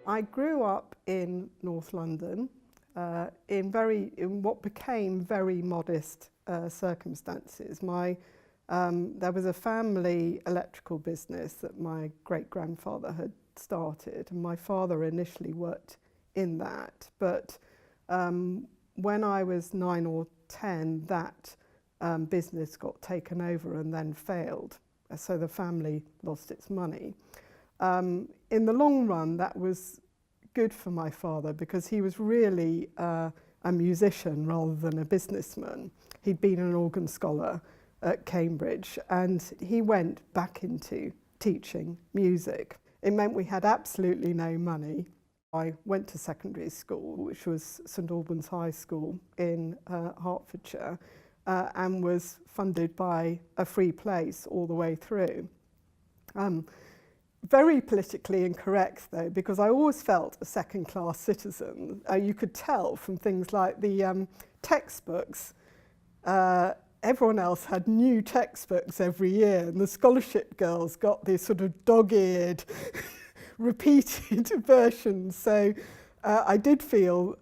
I grew up in North London in what became very modest circumstances. There was a family electrical business that my great-grandfather had started, and my father initially worked in that. But when I was 9 or 10, that business got taken over and then failed, so the family lost its money. In the long run, that was good for my father because he was really a musician rather than a businessman. He'd been an organ scholar at Cambridge and he went back into teaching music. It meant we had absolutely no money. I went to secondary school, which was St Albans High School in Hertfordshire, and was funded by a free place all the way through. Very politically incorrect though, because I always felt a second-class citizen. You could tell from things like the textbooks. Everyone else had new textbooks every year, and the scholarship girls got these sort of dog-eared, repeated versions. So I did feel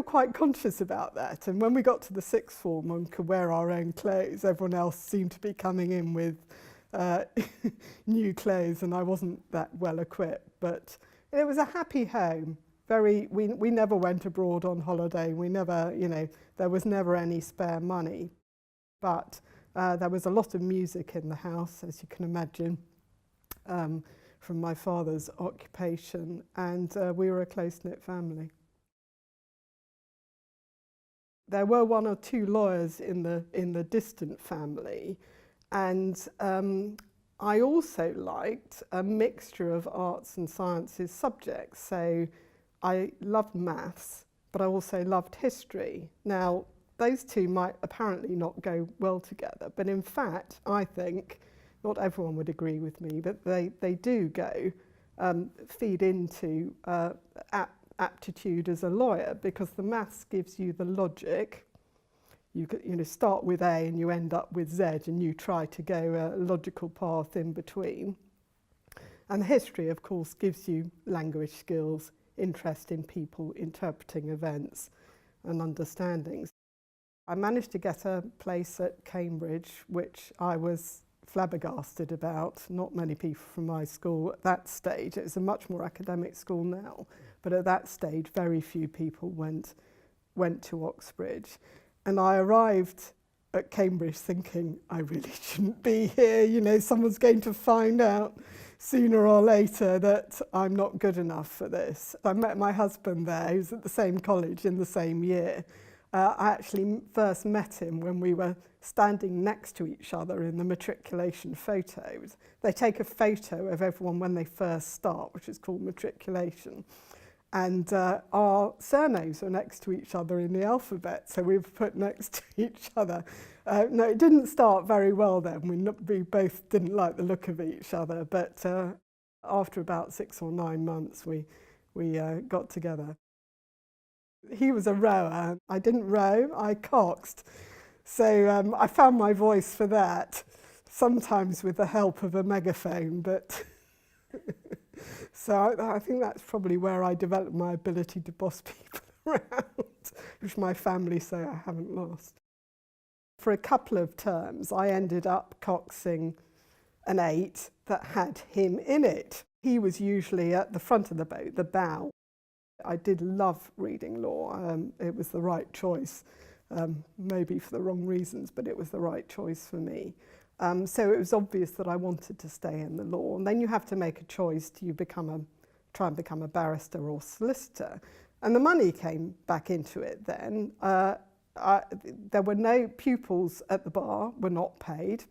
quite conscious about that. And when we got to the sixth form and could wear our own clothes, everyone else seemed to be coming in with new clothes, and I wasn't that well equipped. But it was a happy home. We never went abroad on holiday. We never, there was never any spare money. But there was a lot of music in the house, as you can imagine, from my father's occupation, and we were a close-knit family. There were 1 or 2 lawyers in the distant family, and I also liked a mixture of arts and sciences subjects. So I loved maths, but I also loved history. Now, those two might apparently not go well together, but in fact, I think, not everyone would agree with me, but they do go, feed into aptitude as a lawyer, because the maths gives you the logic. You start with A and you end up with Z, and you try to go a logical path in between. And history, of course, gives you language skills, interest in people, interpreting events and understandings. I managed to get a place at Cambridge, which I was flabbergasted about. Not many people from my school at that stage. It's a much more academic school now, but at that stage, very few people went to Oxbridge. And I arrived at Cambridge thinking, I really shouldn't be here. Someone's going to find out sooner or later that I'm not good enough for this. I met my husband there, who's at the same college in the same year. I actually first met him when we were standing next to each other in the matriculation photos. They take a photo of everyone when they first start, which is called matriculation. And our surnames were next to each other in the alphabet, so we were put next to each other. No, it didn't start very well then. We both didn't like the look of each other, but after about 6 or 9 months, we got together. He was a rower. I didn't row, I coxed. So I found my voice for that, sometimes with the help of a megaphone, but so I think that's probably where I developed my ability to boss people around, which my family say I haven't lost. For a couple of terms, I ended up coxing an 8 that had him in it. He was usually at the front of the boat, the bow. I did love reading law. It was the right choice, maybe for the wrong reasons, but it was the right choice for me. So it was obvious that I wanted to stay in the law. And then you have to make a choice. Do you try and become a barrister or solicitor? And the money came back into it then. There were no pupils at the bar, were not paid.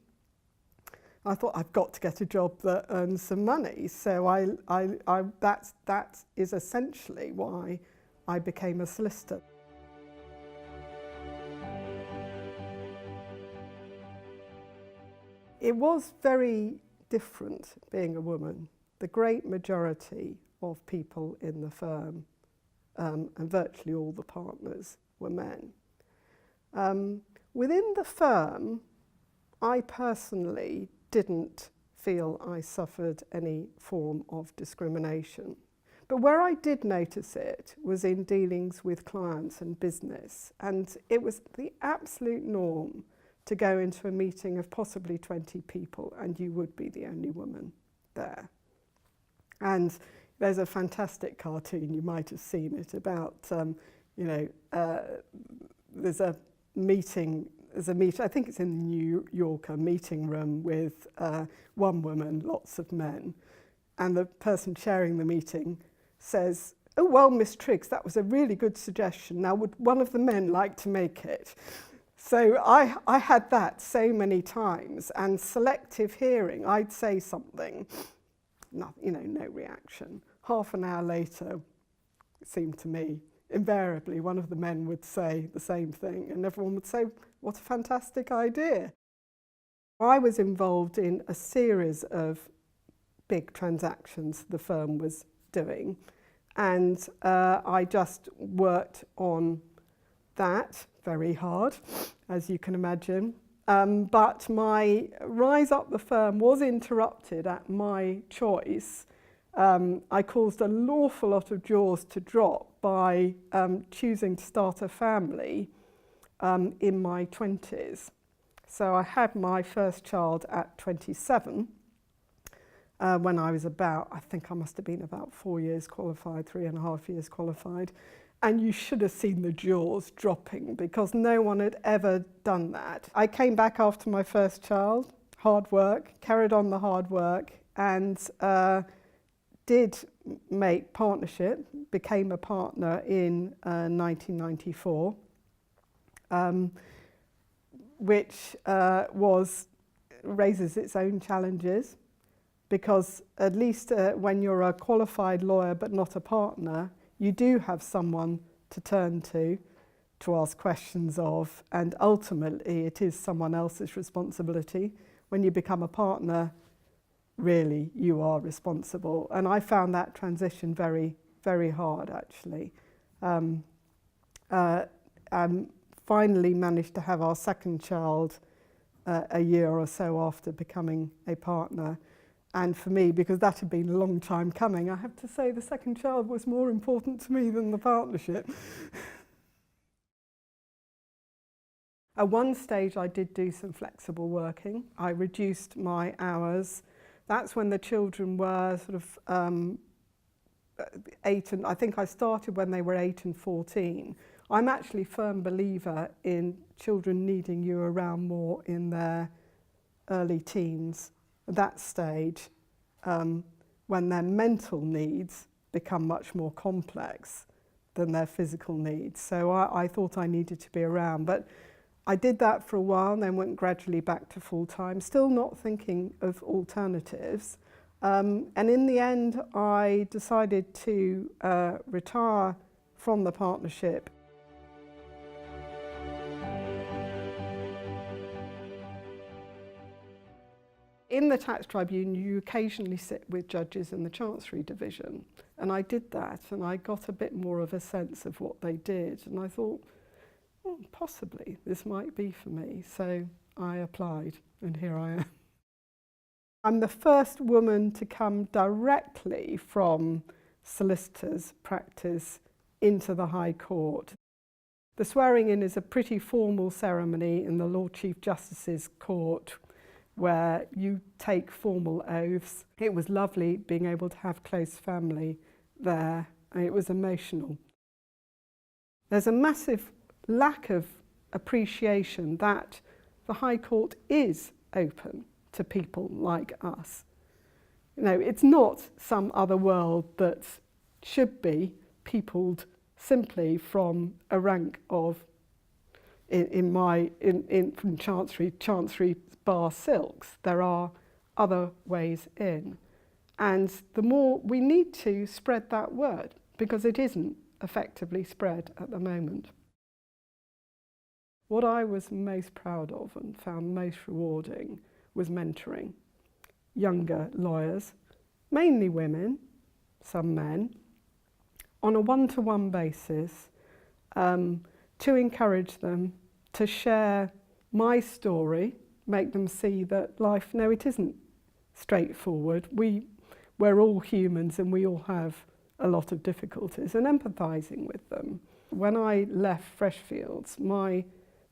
I thought, I've got to get a job that earns some money. So that is essentially why I became a solicitor. It was very different being a woman. The great majority of people in the firm, and virtually all the partners, were men. Within the firm, I personally didn't feel I suffered any form of discrimination. But where I did notice it was in dealings with clients and business. And it was the absolute norm to go into a meeting of possibly 20 people and you would be the only woman there. And there's a fantastic cartoon, you might have seen it, about, there's a meeting, I think it's in the New Yorker meeting room with one woman, lots of men. And the person chairing the meeting says, "Oh, well, Miss Triggs, that was a really good suggestion. Now, would one of the men like to make it?" So I had that so many times, and selective hearing, I'd say something, no reaction. Half an hour later, it seemed to me, invariably one of the men would say the same thing, and everyone would say, "What a fantastic idea." I was involved in a series of big transactions the firm was doing, and I just worked on that very hard, as you can imagine. But my rise up the firm was interrupted at my choice. I caused an awful lot of jaws to drop by choosing to start a family in my 20s. So I had my first child at 27 when I was I think I must have been about 4 years qualified, 3.5 years qualified. And you should have seen the jaws dropping because no one had ever done that. I came back after my first child, hard work, carried on the hard work, and did make partnership, became a partner in 1994, which raises its own challenges, because at least when you're a qualified lawyer but not a partner, you do have someone to turn to ask questions of, and ultimately it is someone else's responsibility. When you become a partner, really you are responsible. And I found that transition very, very hard, actually. Finally managed to have our second child a year or so after becoming a partner. And for me, because that had been a long time coming, I have to say the second child was more important to me than the partnership. At one stage, I did do some flexible working. I reduced my hours. That's when the children were sort of 8 and I think I started when they were 8 and 14. I'm actually a firm believer in children needing you around more in their early teens. At that stage, when their mental needs become much more complex than their physical needs. So I thought I needed to be around, but I did that for a while and then went gradually back to full-time, still not thinking of alternatives. And in the end, I decided to retire from the partnership. In the Tax Tribunal, you occasionally sit with judges in the Chancery Division, and I did that, and I got a bit more of a sense of what they did, and I thought, well, possibly this might be for me, so I applied, and here I am. I'm the first woman to come directly from solicitors' practice into the High Court. The swearing in is a pretty formal ceremony in the Lord Chief Justice's court, where you take formal oaths. It was lovely being able to have close family there, and it was emotional. There's a massive lack of appreciation that the High Court is open to people like us. You know, it's not some other world that should be peopled simply from a rank of, from Chancery bar silks. There are other ways in. And the more we need to spread that word, because it isn't effectively spread at the moment. What I was most proud of and found most rewarding was mentoring younger lawyers, mainly women, some men, on a one-to-one basis, to encourage them to share my story, make them see that life, no, it isn't straightforward. We're all humans and we all have a lot of difficulties and empathising with them. When I left Freshfields, my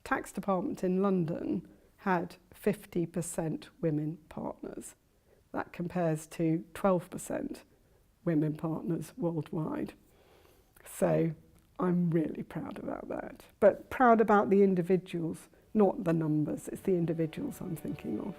tax department in London had 50% women partners. That compares to 12% women partners worldwide. So I'm really proud about that. But proud about the individuals, not the numbers. It's the individuals I'm thinking of.